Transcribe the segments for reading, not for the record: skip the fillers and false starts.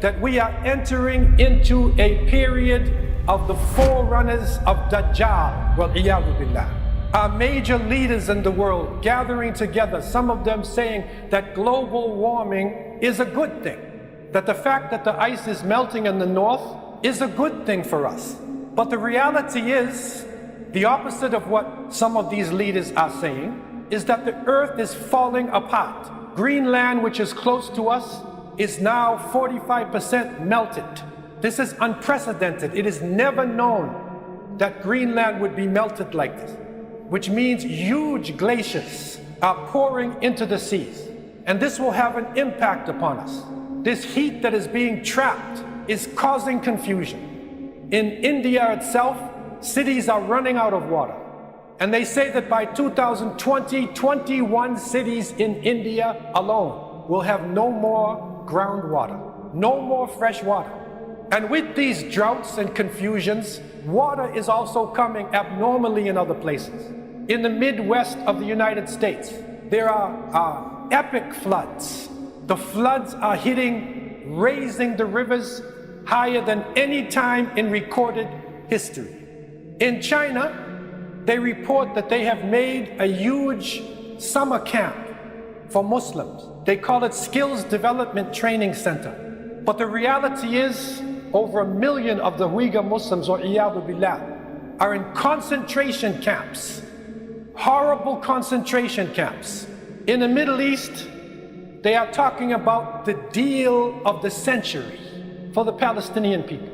that we are entering into a period of the forerunners of Dajjal, wal-iyadhu billah. Our major leaders in the world gathering together, some of them saying that global warming is a good thing, that the fact that the ice is melting in the north is a good thing for us. But the reality is, the opposite of what some of these leaders are saying, is that the earth is falling apart. Greenland, which is close to us, is now 45% melted. This is unprecedented. It is never known that Greenland would be melted like this, which means huge glaciers are pouring into the seas. And this will have an impact upon us. This heat that is being trapped is causing confusion. In India itself, cities are running out of water. And they say that by 2020, 21 cities in India alone will have no more groundwater, no more fresh water. And with these droughts and confusions, water is also coming abnormally in other places. In the Midwest of the United States, there are epic floods. The floods are hitting, raising the rivers higher than any time in recorded history. In China, they report that they have made a huge summer camp for Muslims. They call it Skills Development Training Center. But the reality is, over 1 million of the Uyghur Muslims, or iyadhu billah, are in concentration camps, horrible concentration camps. In the Middle East, they are talking about the deal of the century for the Palestinian people.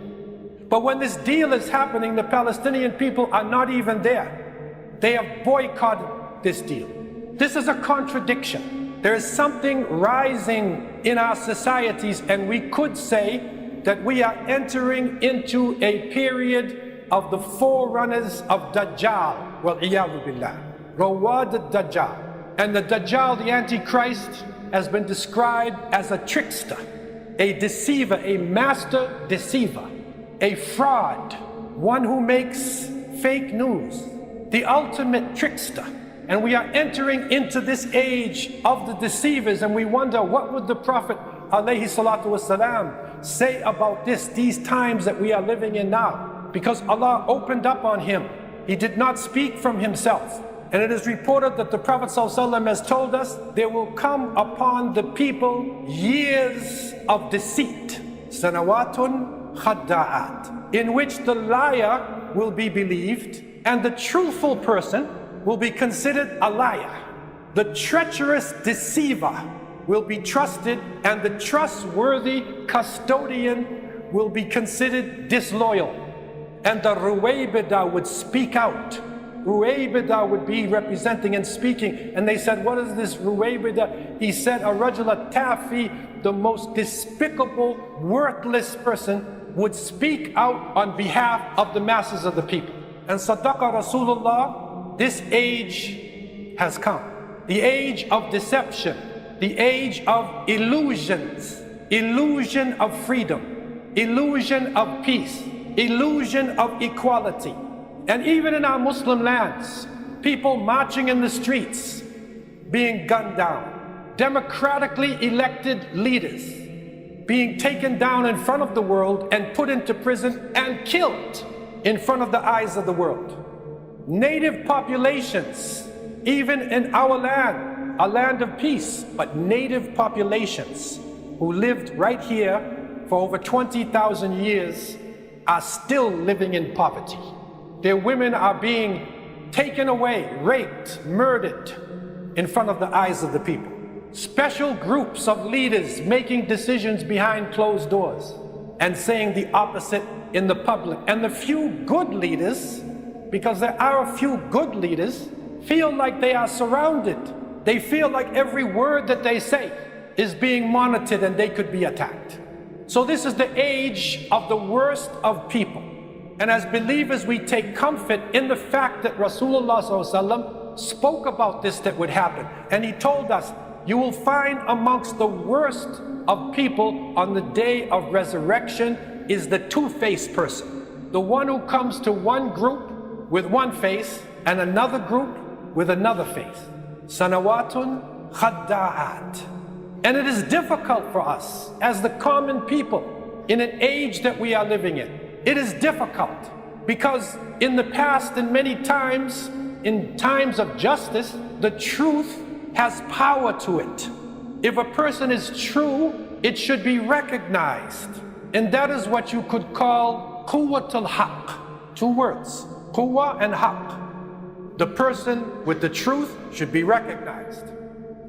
But when this deal is happening, the Palestinian people are not even there. They have boycotted this deal. This is a contradiction. There is something rising in our societies, and we could say that we are entering into a period of the forerunners of Dajjal, wal-iyadhu billah, reworked Dajjal. And the Dajjal, the Antichrist, has been described as a trickster, a deceiver, a master deceiver, a fraud, one who makes fake news, the ultimate trickster. And we are entering into this age of the deceivers, and we wonder, what would the Prophet alayhi salatu wasalam say about these times that we are living in now? Because Allah opened up on him. He did not speak from himself. And it is reported that the Prophet ﷺ has told us, there will come upon the people years of deceit, sanawatun khadda'at, in which the liar will be believed and the truthful person will be considered a liar. The treacherous deceiver will be trusted, and the trustworthy custodian will be considered disloyal. And the ruwaybida would speak out. Ruwaybida would be representing and speaking. And they said, what is this ruwaybida? He said, a rajula tafi, the most despicable, worthless person, would speak out on behalf of the masses of the people. And Sadaqa Rasulullah, this age has come. The age of deception, the age of illusions, illusion of freedom, illusion of peace, illusion of equality. And even in our Muslim lands, people marching in the streets, being gunned down, democratically elected leaders being taken down in front of the world and put into prison and killed in front of the eyes of the world. Native populations, even in our land, a land of peace, but native populations who lived right here for over 20,000 years are still living in poverty. Their women are being taken away, raped, murdered in front of the eyes of the people. Special groups of leaders making decisions behind closed doors and saying the opposite in the public. And the few good leaders, because there are a few good leaders, feel like they are surrounded. They feel like every word that they say is being monitored and they could be attacked. So this is the age of the worst of people. And as believers, we take comfort in the fact that Rasulullah ﷺ spoke about this that would happen. And he told us, you will find amongst the worst of people on the day of resurrection is the two-faced person. The one who comes to one group with one face and another group with another face. Sanawatun khadda'at. And it is difficult for us as the common people in an age that we are living in. It is difficult because in the past and many times, in times of justice, the truth has power to it. If a person is true, it should be recognized. And that is what you could call quwwatul haqq. Two words, quwwa and haqq. The person with the truth should be recognized.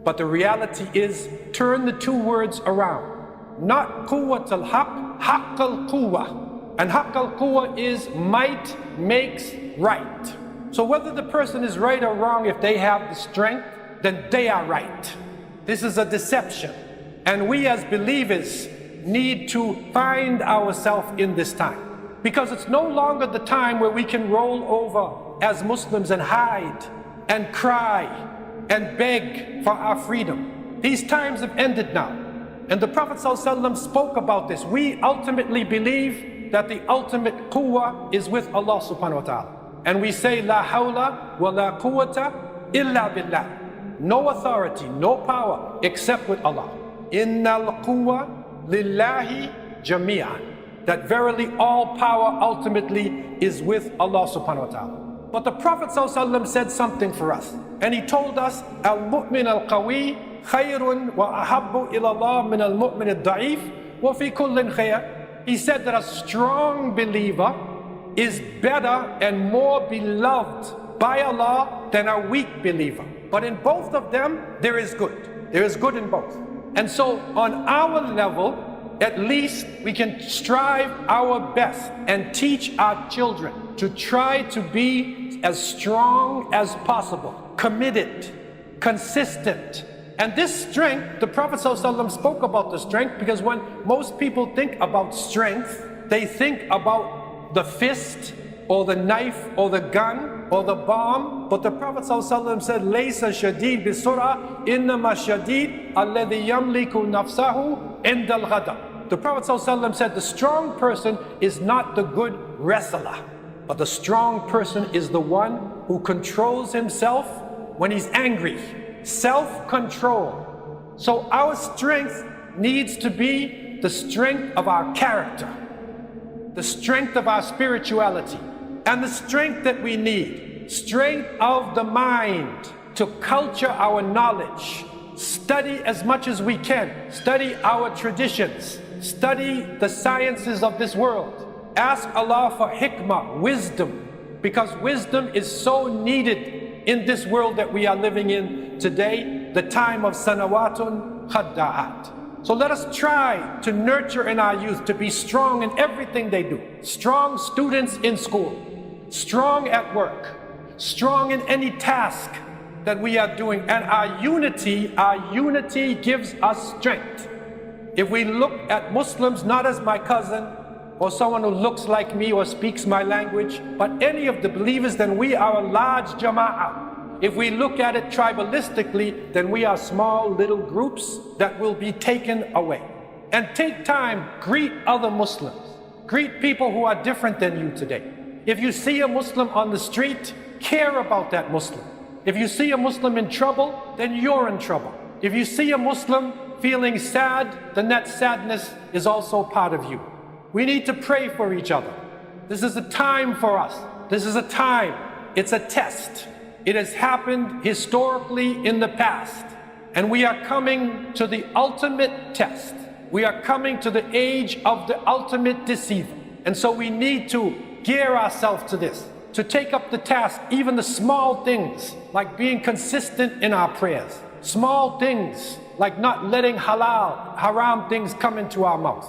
But the reality is, turn the two words around. Not quwwatul haqq, haqqal quwwa. And haqqal quwwa is might makes right. So whether the person is right or wrong, if they have the strength, then they are right. This is a deception. And we as believers need to find ourselves in this time. Because it's no longer the time where we can roll over as Muslims and hide and cry and beg for our freedom. These times have ended now. And the Prophet ﷺ spoke about this. We ultimately believe that the ultimate quwwah is with Allah subhanahu wa ta'ala. And we say, La hawla wa la quwwata illa billah. No authority, no power except with Allah. Innal quwwa lillahi jami'an. That verily all power ultimately is with Allah subhanahu wa ta'ala. But the Prophet ﷺ said something for us. And he told us, Al-mu'min al-qawi khayrun wa ahabbu ila Allah min al-mu'min al-da'if wa fi kullin khayr. He said that a strong believer is better and more beloved by Allah than a weak believer. But in both of them, there is good. There is good in both. And so on our level, at least we can strive our best and teach our children to try to be as strong as possible, committed, consistent. And this strength, the Prophet ﷺ spoke about the strength, because when most people think about strength, they think about the fist or the knife or the gun or the bomb. But the Prophet ﷺ said, Laysa shadid bisura innama shadid alladhi yamliku nafsahu indal ghadab. The Prophet ﷺ said, the strong person is not the good wrestler, but the strong person is the one who controls himself when he's angry. Self-control. So our strength needs to be the strength of our character, the strength of our spirituality, and the strength that we need, strength of the mind to culture our knowledge, study as much as we can, study our traditions, study the sciences of this world. Ask Allah for hikmah, wisdom, because wisdom is so needed in this world that we are living in today, the time of sanawatun khadda'at. So let us try to nurture in our youth to be strong in everything they do. Strong students in school, strong at work, strong in any task that we are doing. And our unity gives us strength. If we look at Muslims not as my cousin or someone who looks like me or speaks my language, but any of the believers, then we are a large jama'ah. If we look at it tribalistically, then we are small little groups that will be taken away. And take time, greet other Muslims. Greet people who are different than you today. If you see a Muslim on the street, care about that Muslim. If you see a Muslim in trouble, then you're in trouble. If you see a Muslim feeling sad, then that sadness is also part of you. We need to pray for each other. This is a time for us. This is a time. It's a test. It has happened historically in the past. And we are coming to the ultimate test. We are coming to the age of the ultimate deceiver. And so we need to gear ourselves to this, to take up the task, even the small things, like being consistent in our prayers. Small things, like not letting halal, haram things come into our mouth.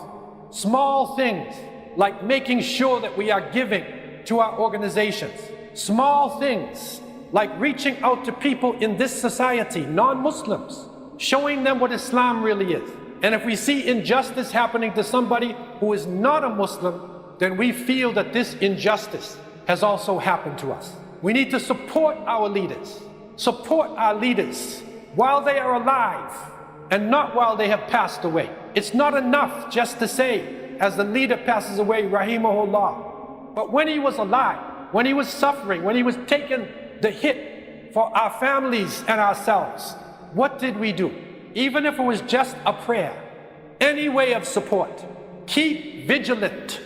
Small things, like making sure that we are giving to our organizations. Small things, like reaching out to people in this society, non-Muslims, showing them what Islam really is. And if we see injustice happening to somebody who is not a Muslim, then we feel that this injustice has also happened to us. We need to support our leaders. Support our leaders while they are alive and not while they have passed away. It's not enough just to say, as the leader passes away, rahimahullah. But when he was alive, when he was suffering, when he was taking the hit for our families and ourselves, what did we do? Even if it was just a prayer, any way of support. keep vigilant.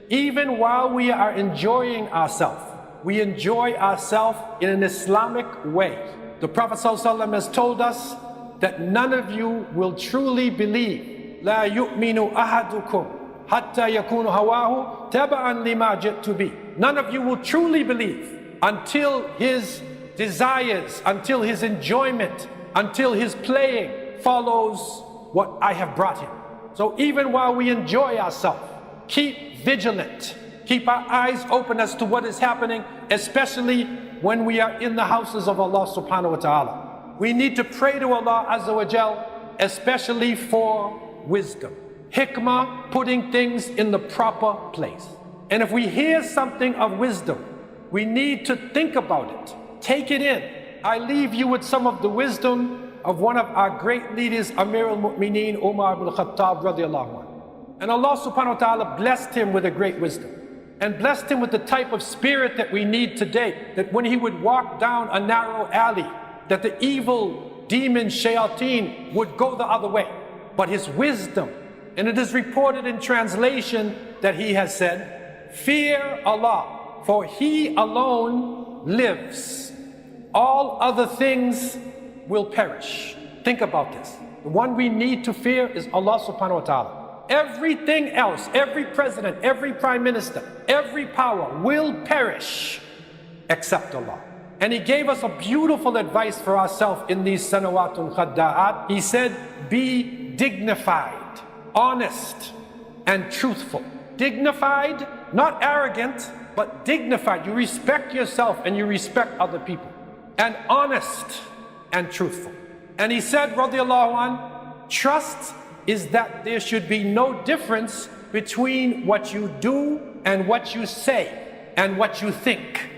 Even while we are enjoying ourselves, we enjoy ourselves in an Islamic way. The Prophet ﷺ has told us that none of you will truly believe. لا يؤمن أحدكم حتى يكون هواه تبعا لما جئت به. None of you will truly believe until his desires, until his enjoyment, until his playing follows what I have brought him. So even while we enjoy ourselves, keep vigilant. Keep our eyes open as to what is happening, especially when we are in the houses of Allah subhanahu wa ta'ala. We need to pray to Allah Azza wa Jal, especially for wisdom. Hikmah, putting things in the proper place. And if we hear something of wisdom, we need to think about it. Take it in. I leave you with some of the wisdom of one of our great leaders, Amir al-Mu'mineen, Umar ibn Khattab radiallahu anhu. And Allah subhanahu wa ta'ala blessed him with a great wisdom. And blessed him with the type of spirit that we need today. That when he would walk down a narrow alley, that the evil demon shayateen would go the other way. But his wisdom, and it is reported in translation that he has said, fear Allah, for He alone lives. All other things will perish. Think about this. The one we need to fear is Allah subhanahu wa ta'ala. Everything else, every president, every prime minister, every power will perish except Allah. And he gave us a beautiful advice for ourselves in these sanawatul khadda'at. He said, be dignified, honest, and truthful. Dignified, not arrogant, but dignified. You respect yourself and you respect other people. And honest and truthful. And he said, radiallahu anh, trust is that there should be no difference between what you do and what you say and what you think.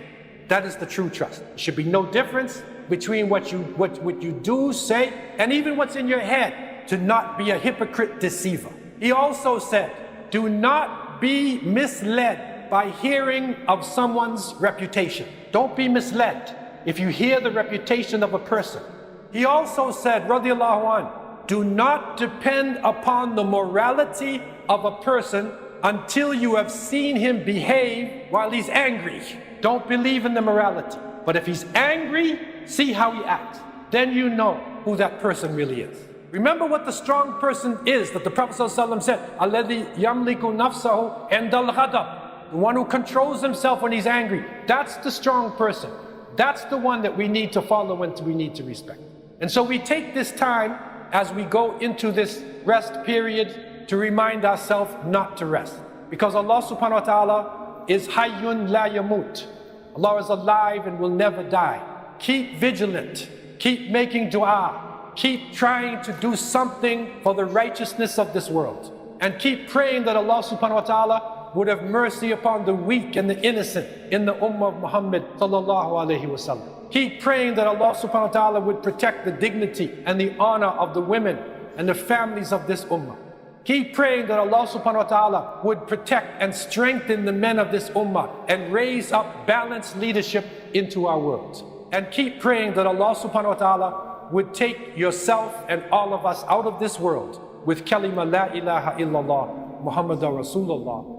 That is the true trust. There should be no difference between what you do, say, and even what's in your head, to not be a hypocrite deceiver. He also said, do not be misled by hearing of someone's reputation. Don't be misled if you hear the reputation of a person. He also said, radiallahu anhu, do not depend upon the morality of a person until you have seen him behave while he's angry. Don't believe in the morality. But if he's angry, see how he acts. Then you know who that person really is. Remember what the strong person is that the Prophet ﷺ said, الَّذِي يَمْلِكُ نَفْسَهُ عِنْدَ الْغَضَبِ. The one who controls himself when he's angry. That's the strong person. That's the one that we need to follow and we need to respect. And so we take this time as we go into this rest period to remind ourselves not to rest. Because Allah subhanahu wa ta'ala is hayyun la yamut. Allah is alive and will never die. Keep vigilant. Keep making dua. Keep trying to do something for the righteousness of this world. And keep praying that Allah subhanahu wa ta'ala would have mercy upon the weak and the innocent in the ummah of Muhammad sallallahu alayhi wa sallam. Keep praying that Allah subhanahu wa ta'ala would protect the dignity and the honor of the women and the families of this ummah. Keep praying that Allah subhanahu wa ta'ala would protect and strengthen the men of this ummah and raise up balanced leadership into our world. And keep praying that Allah subhanahu wa ta'ala would take yourself and all of us out of this world with kalima la ilaha illallah Muhammadur Rasulullah